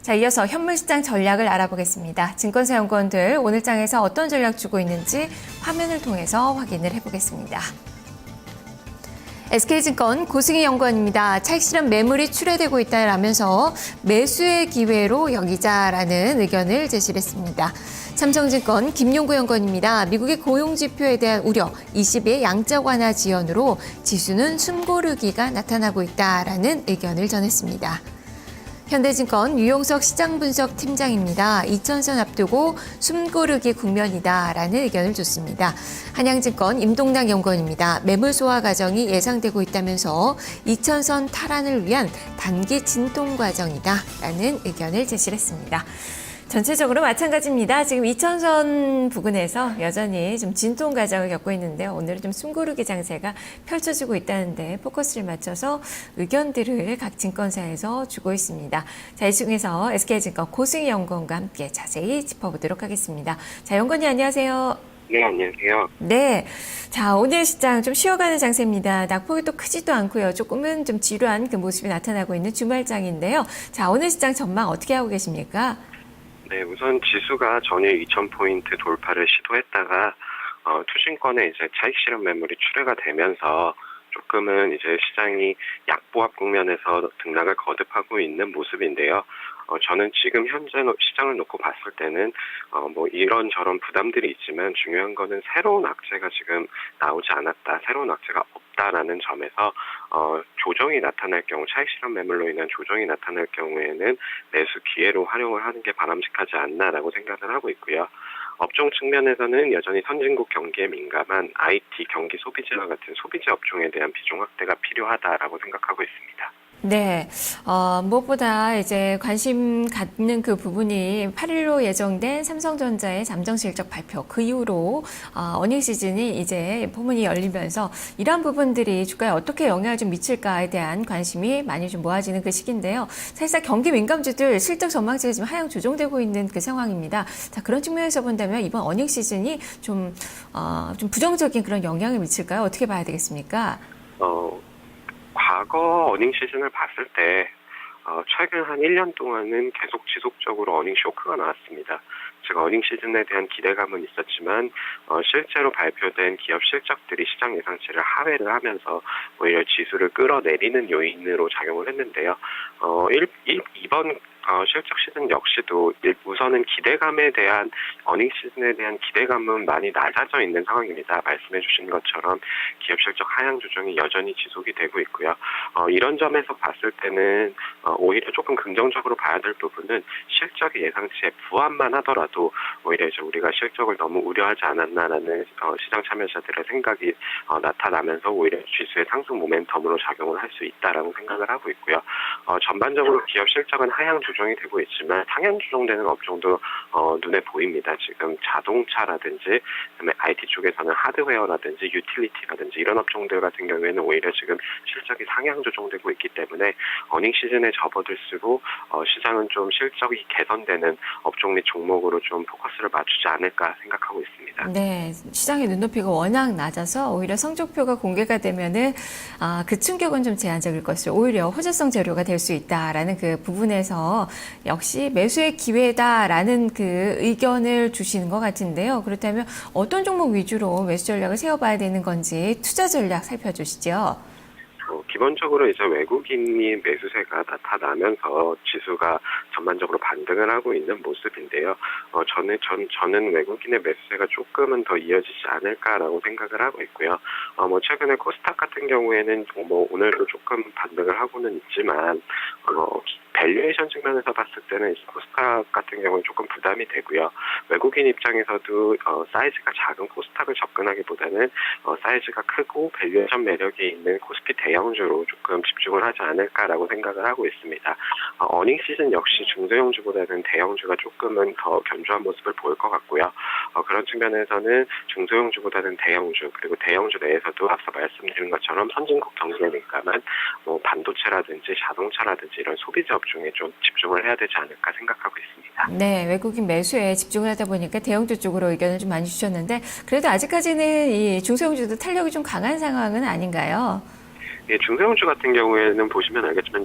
자, 이어서 현물시장 전략을 알아보겠습니다. 증권사 연구원들 오늘 장에서 어떤 전략 주고 있는지 화면을 통해서 확인을 해보겠습니다. SK증권 고승희 연구원입니다. 차익 실현 매물이 출회되고 있다라면서 매수의 기회로 여기자라는 의견을 제시를 했습니다. 삼성증권 김용구 연구원입니다. 미국의 고용지표에 대한 우려, 20의 양적 완화 지연으로 지수는 숨고르기가 나타나고 있다라는 의견을 전했습니다. 현대증권 유용석 시장분석팀장입니다. 2000선 앞두고 숨고르기 국면이다라는 의견을 줬습니다. 한양증권 임동락 연구원입니다. 매물 소화 과정이 예상되고 있다면서 2000선 탈환을 위한 단기 진동 과정이다라는 의견을 제시를 했습니다. 전체적으로 마찬가지입니다. 지금 2000선 부근에서 여전히 좀 진동 과정을 겪고 있는데요. 오늘은 좀 숨고르기 장세가 펼쳐지고 있다는데 포커스를 맞춰서 의견들을 각 증권사에서 주고 있습니다. 자, 이 중에서 SK증권 고승희 연구원과 함께 자세히 짚어보도록 하겠습니다. 자, 연구원님 안녕하세요. 네, 안녕하세요. 네. 자, 오늘 시장 좀 쉬어가는 장세입니다. 낙폭이 또 크지도 않고요. 조금은 좀 지루한 그 모습이 나타나고 있는 주말장인데요. 자, 오늘 시장 전망 어떻게 하고 계십니까? 네, 우선 지수가 전일 2000포인트 돌파를 시도했다가 투신권에 이제 차익 실현 매물이 출회가 되면서 조금은 이제 시장이 약보합 국면에서 등락을 거듭하고 있는 모습인데요. 저는 지금 현재 시장을 놓고 봤을 때는 뭐 이런저런 부담들이 있지만 중요한 거는 새로운 악재가 지금 나오지 않았다, 새로운 악재가 없다라는 점에서 조정이 나타날 경우, 차익 실현 매물로 인한 조정이 나타날 경우에는 매수 기회로 활용을 하는 게 바람직하지 않나라고 생각을 하고 있고요. 업종 측면에서는 여전히 선진국 경기에 민감한 IT, 경기 소비재와 같은 소비재 업종에 대한 비중 확대가 필요하다라고 생각하고 있습니다. 네, 무엇보다 이제 관심 갖는 그 부분이 8일로 예정된 삼성전자의 잠정 실적 발표, 그 이후로 어닝 시즌이 이제 포문이 열리면서 이러한 부분들이 주가에 어떻게 영향을 좀 미칠까에 대한 관심이 많이 좀 모아지는 그 시기인데요. 사실상 경기 민감주들 실적 전망치가 지금 하향 조정되고 있는 그 상황입니다. 자, 그런 측면에서 본다면 이번 어닝 시즌이 좀 부정적인 그런 영향을 미칠까요? 어떻게 봐야 되겠습니까? 과거 어닝 시즌을 봤을 때 최근 한 1년 동안은 계속 지속적으로 어닝 쇼크가 나왔습니다. 제가 어닝 시즌에 대한 기대감은 있었지만 실제로 발표된 기업 실적들이 시장 예상치를 하회를 하면서 오히려 지수를 끌어내리는 요인으로 작용을 했는데요. 이번 실적 시즌 역시도 우선은 기대감에 대한 어닝 시즌에 대한 기대감은 많이 낮아져 있는 상황입니다. 말씀해 주신 것처럼 기업 실적 하향 조정이 여전히 지속이 되고 있고요. 이런 점에서 봤을 때는 오히려 조금 긍정적으로 봐야 될 부분은 실적이 예상치에 부합만 하더라도 오히려 이제 우리가 실적을 너무 우려하지 않았나라는 시장 참여자들의 생각이 나타나면서 오히려 지수의 상승 모멘텀으로 작용을 할 수 있다라고 생각을 하고 있고요. 전반적으로 기업 실적은 하향 조정이 되고 있지만 상향 조정되는 업종도 눈에 보입니다. 지금 자동차라든지 그다음에 IT 쪽에서는 하드웨어라든지 유틸리티라든지 이런 업종들 같은 경우에는 오히려 지금 실적이 상향 조정되고 있기 때문에 어닝 시즌에 접어들수록 시장은 좀 실적이 개선되는 업종 및 종목으로 좀 포커스를 맞추지 않을까 생각하고 있습니다. 네, 시장의 눈높이가 워낙 낮아서 오히려 성적표가 공개가 되면은 그 충격은 좀 제한적일 것이고 오히려 호재성 재료가 될 수 있다라는 그 부분에서 역시 매수의 기회다라는 그 의견을 주시는 것 같은데요. 그렇다면 어떤 종목 위주로 매수 전략을 세워봐야 되는 건지 투자 전략 살펴주시죠. 기본적으로 이제 외국인이 매수세가 나타나면서 지수가 전반적으로 반등을 하고 있는 모습인데요. 저는 외국인의 매수세가 조금은 더 이어지지 않을까라고 생각을 하고 있고요. 최근에 코스닥 같은 경우에는 오늘도 조금 반등을 하고는 있지만, 밸류에이션 측면에서 봤을 때는 코스닥 같은 경우는 조금 부담이 되고요. 외국인 입장에서도 사이즈가 작은 코스닥을 접근하기보다는 사이즈가 크고 밸류에이션 매력이 있는 코스피 대형주로 조금 집중을 하지 않을까라고 생각을 하고 있습니다. 어닝 시즌 역시 중소형주보다는 대형주가 조금은 더 견조한 모습을 보일 것 같고요. 그런 측면에서는 중소형주보다는 대형주, 그리고 대형주 내에서도 앞서 말씀드린 것처럼 선진국 경기에 민감한 반도체라든지 자동차라든지 이런 소비재 업종에 좀 집중을 해야 되지 않을까 생각하고 있습니다. 네, 외국인 매수에 집중을 하다 보니까 대형주 쪽으로 의견을 좀 많이 주셨는데 그래도 아직까지는 이 중소형주도 탄력이 좀 강한 상황은 아닌가요? 예, 중소형주 같은 경우에는 보시면 알겠지만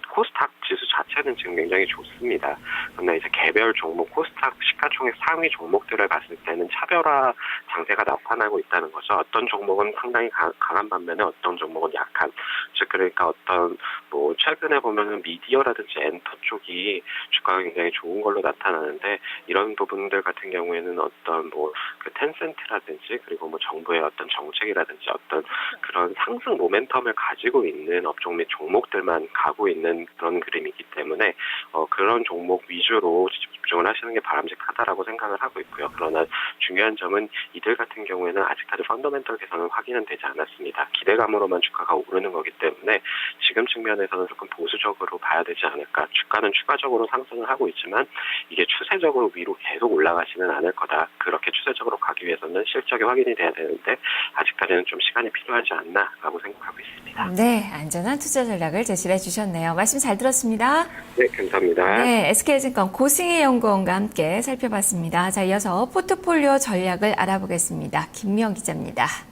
코스닥 지수 자체 추세는 지금 굉장히 좋습니다. 그러나 이제 개별 종목 코스닥 시가총액 상위 종목들을 봤을 때는 차별화 장세가 나타나고 있다는 거죠. 어떤 종목은 상당히 강한 반면에 어떤 종목은 약한. 즉 그러니까 어떤 뭐 최근에 보면은 미디어라든지 엔터 쪽이 주가가 굉장히 좋은 걸로 나타나는데 이런 부분들 같은 경우에는 어떤 뭐 그 텐센트라든지 그리고 뭐 정부의 어떤 정책이라든지 어떤 그런 상승 모멘텀을 가지고 있는 업종 및 종목들만 가고 있는 그런 그림이기 때문에 그런 종목 위주로 집중을 하시는 게 바람직하다라고 생각을 하고 있고요. 그러나 중요한 점은 이들 같은 경우에는 아직까지 펀더멘털 개선은 확인은 되지 않았습니다. 기대감으로만 주가가 오르는 거기 때문에 지금 측면에서는 조금 보수적으로 봐야 되지 않을까. 주가는 추가적으로 상승을 하고 있지만 이게 추세적으로 위로 계속 올라가지는 않을 거다. 그렇게 추세적으로 가기 위해서는 실적이 확인이 돼야 되는데 아직까지는 좀 시간이 필요하지 않나라고 생각하고 있습니다. 네, 안전한 투자 전략을 제시해 주셨네요. 말씀 잘 들었습니다. 네, 감사합니다. 네, SK증권 고승희 연구원과 함께 살펴봤습니다. 자, 이어서 포트폴리오 전략을 알아보겠습니다. 김미영 기자입니다.